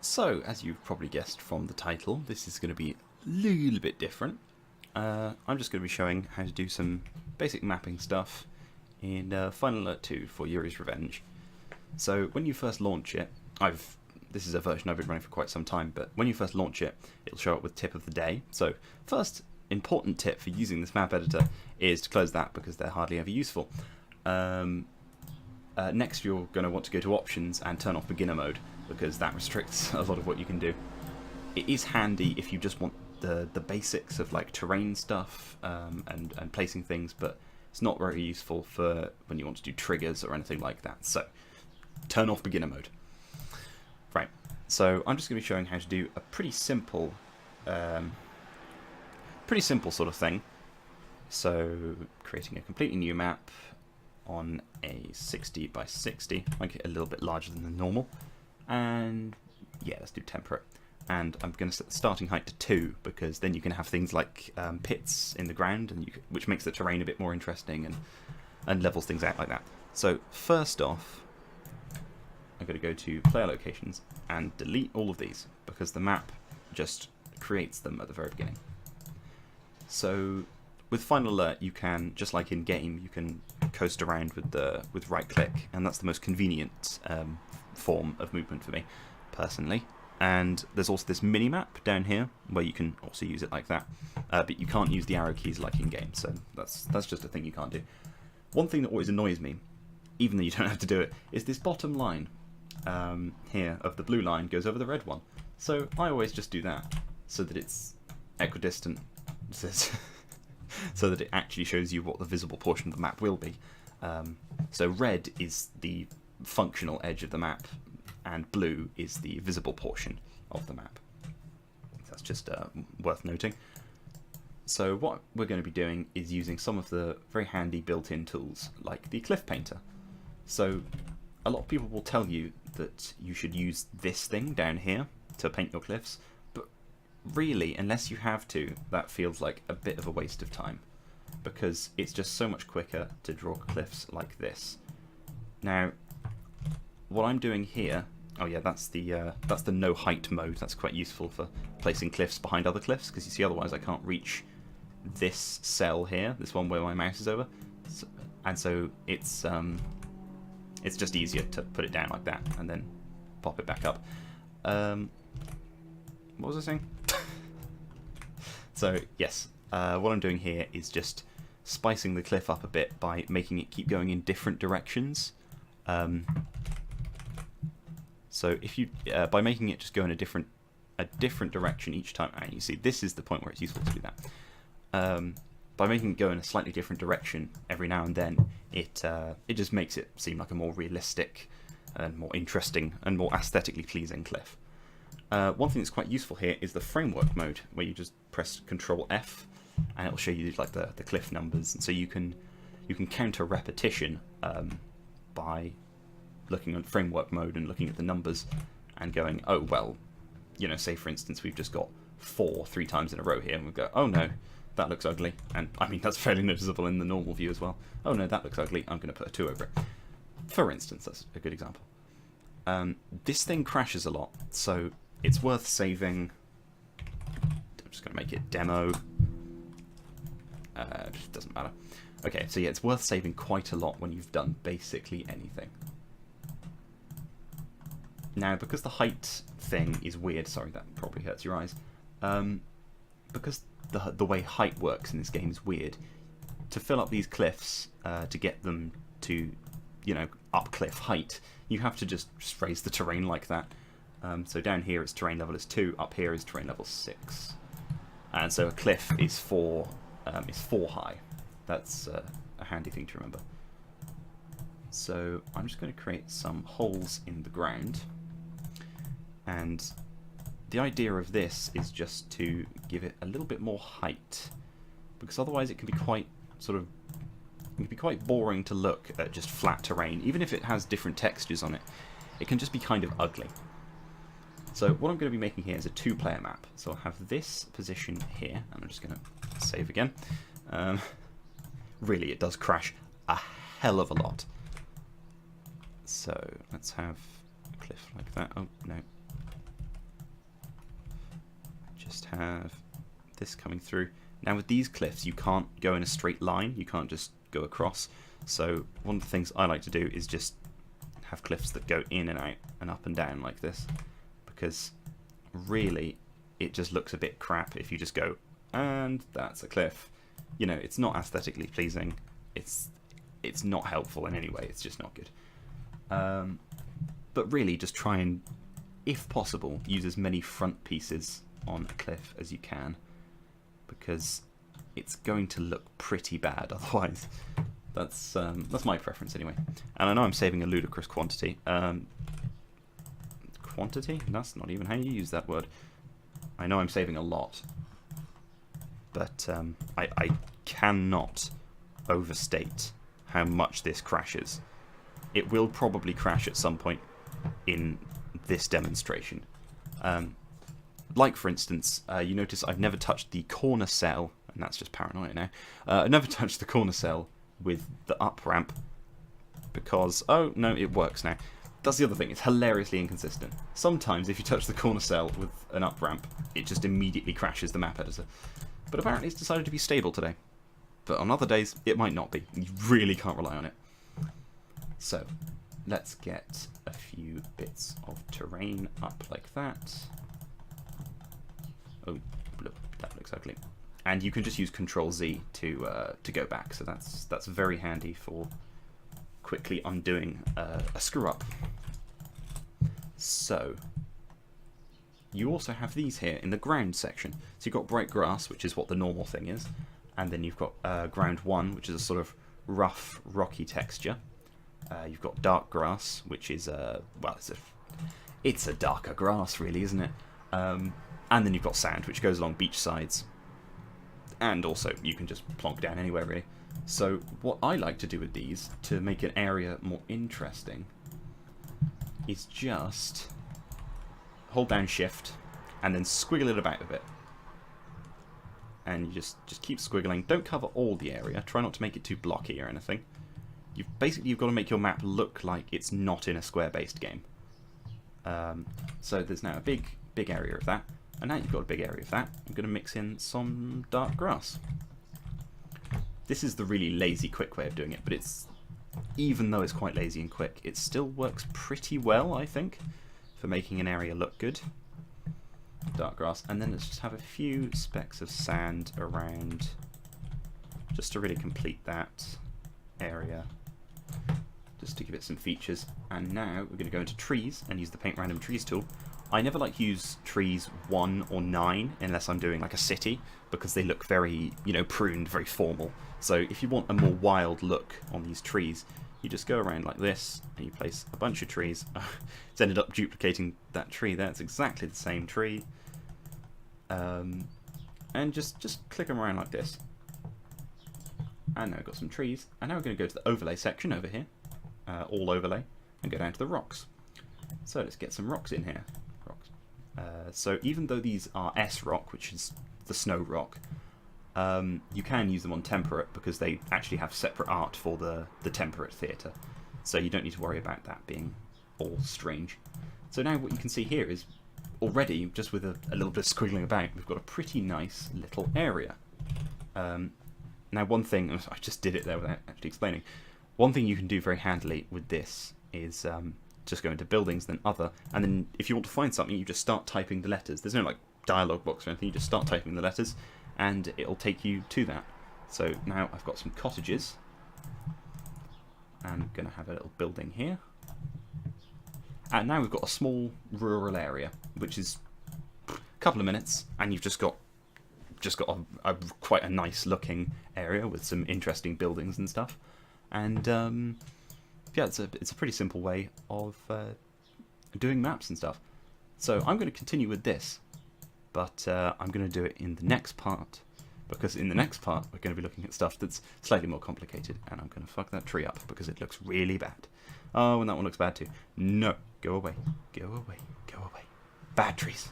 So, as you've probably guessed from the title, this is going to be a little bit different. I'm just going to be showing how to do some basic mapping stuff in FinalAlert 2 for Yuri's Revenge. So, when you first launch it, this is a version I've been running for quite some time, but when you first launch it, it'll show up with tip of the day. So, first important tip for using this map editor is to close that because they're hardly ever useful. Next, you're going to want to go to options and turn off beginner mode, because that restricts a lot of what you can do. It is handy if you just want the basics of like terrain stuff and placing things, but it's not very useful for when you want to do triggers or anything like that. So turn off beginner mode. Right, so I'm just going to be showing how to do a pretty simple sort of thing. So creating a completely new map on a 60 by 60, make it a little bit larger than the normal. And yeah, let's do temperate. And I'm going to set the starting height to 2, because then you can have things like pits in the ground, and which makes the terrain a bit more interesting and levels things out like that. So first off, I'm going to go to player locations and delete all of these, because the map just creates them at the very beginning. So with FinalAlert, you can, just like in game, you can coast around with right click, and that's the most convenient form of movement for me personally. And there's also this mini map down here where you can also use it like that, but you can't use the arrow keys like in game, so that's just a thing you can't do. One thing that always annoys me, even though you don't have to do it, is this bottom line here of the blue line goes over the red one. So I always just do that so that it's equidistant, so that it actually shows you what the visible portion of the map will be. So red is the functional edge of the map, and blue is the visible portion of the map. That's just worth noting. So what we're going to be doing is using some of the very handy built-in tools like the cliff painter. So a lot of people will tell you that you should use this thing down here to paint your cliffs, but really, unless you have to, that feels like a bit of a waste of time, because it's just so much quicker to draw cliffs like this. Now, what I'm doing here, oh yeah, that's the no height mode. That's quite useful for placing cliffs behind other cliffs, because you see otherwise I can't reach this cell here, this one where my mouse is over, and so it's just easier to put it down like that and then pop it back up. What was I saying? So yes, what I'm doing here is just spicing the cliff up a bit by making it keep going in different directions. So if you by making it just go in a different direction each time, and you see this is the point where it's useful to do that. By making it go in a slightly different direction every now and then, it just makes it seem like a more realistic and more interesting and more aesthetically pleasing cliff. One thing that's quite useful here is the framework mode, where you just press Control F and it'll show you like the cliff numbers, and so you can counter repetition by looking at framework mode and looking at the numbers and going, oh well, you know, say for instance we've just got 4 3 times in a row here, and we go, oh no, that looks ugly, and I mean that's fairly noticeable in the normal view as well. Oh no, that looks ugly, I'm going to put a 2 over it. For instance, that's a good example. This thing crashes a lot, so it's worth saving. I'm just going to make it demo. It doesn't matter. Okay, so yeah, it's worth saving quite a lot when you've done basically anything. Now, because the height thing is weird, sorry, that probably hurts your eyes. Because the way height works in this game is weird. To fill up these cliffs, to get them to, you know, up cliff height, you have to just raise the terrain like that. So down here its terrain level is 2, up here is terrain level 6, and so a cliff is 4 high. That's a handy thing to remember. So I'm just going to create some holes in the ground, and the idea of this is just to give it a little bit more height, because otherwise it can be quite boring to look at just flat terrain. Even if it has different textures on it, it can just be kind of ugly. So what I'm going to be making here is a 2-player map. So I'll have this position here, and I'm just going to save again. Really, it does crash a hell of a lot. So let's have a cliff like that. Oh, no. have this coming through. Now with these cliffs, you can't go in a straight line. You can't just go across. So one of the things I like to do is just have cliffs that go in and out and up and down like this, because really it just looks a bit crap if you just go and that's a cliff. You know, it's not aesthetically pleasing. It's not helpful in any way. It's just not good. But really, just try and, if possible, use as many front pieces on a cliff as you can, because it's going to look pretty bad otherwise. That's my preference anyway. And I know I'm saving a ludicrous quantity. Quantity? That's not even how you use that word. I know I'm saving a lot, but I cannot overstate how much this crashes. It will probably crash at some point in this demonstration. Like for instance, you notice I've never touched the corner cell, and that's just paranoia now. I've never touched the corner cell with the up ramp because, oh no, it works now. That's the other thing, it's hilariously inconsistent. Sometimes if you touch the corner cell with an up ramp, it just immediately crashes the map editor. But apparently it's decided to be stable today. But on other days, it might not be. You really can't rely on it. So, let's get a few bits of terrain up like that. Oh, that looks ugly. And you can just use Control-Z to go back, so that's very handy for quickly undoing a screw-up. So, you also have these here in the ground section. So you've got bright grass, which is what the normal thing is, and then you've got ground 1, which is a sort of rough, rocky texture. You've got dark grass, which is well, it's a darker grass, really, isn't it? And then you've got sand, which goes along beach sides, and also you can just plonk down anywhere, really. So what I like to do with these to make an area more interesting is just hold down Shift and then squiggle it about a bit. And you just keep squiggling. Don't cover all the area. Try not to make it too blocky or anything. You've got to make your map look like it's not in a square-based game. So there's now a big area of that, and now you've got a big area of that. I'm going to mix in some dark grass. This is the really lazy, quick way of doing it, but even though it's quite lazy and quick, it still works pretty well, I think, for making an area look good. Dark grass, and then let's just have a few specks of sand around, just to really complete that area, just to give it some features. And now we're going to go into trees and use the Paint Random Trees tool. I never like to use trees 1 or 9 unless I'm doing like a city, because they look very, pruned, very formal. So if you want a more wild look on these trees, you just go around like this and you place a bunch of trees. It's ended up duplicating that tree there. It's exactly the same tree. And just click them around like this. And now we've got some trees. And now we're going to go to the overlay section over here, all overlay, and go down to the rocks. So let's get some rocks in here. Rocks. So even though these are S rock, which is the snow rock, you can use them on temperate because they actually have separate art for the temperate theatre. So you don't need to worry about that being all strange. So now what you can see here is already, just with a little bit of squiggling about, we've got a pretty nice little area. Now one thing, I just did it there without actually explaining, one thing you can do very handily with this is just go into buildings, then other, and then if you want to find something, you just start typing the letters. There's no like dialogue box or anything, you just start typing the letters and it'll take you to that. So now I've got some cottages. I'm going to have a little building here. And now we've got a small rural area, which is a couple of minutes, and you've just got quite a nice looking area with some interesting buildings and stuff. And yeah, it's a pretty simple way of doing maps and stuff. So I'm going to continue with this, but I'm going to do it in the next part, because in the next part we're going to be looking at stuff that's slightly more complicated, and I'm going to fuck that tree up because it looks really bad. Oh, and that one looks bad too. No, go away, go away, go away. Bad trees.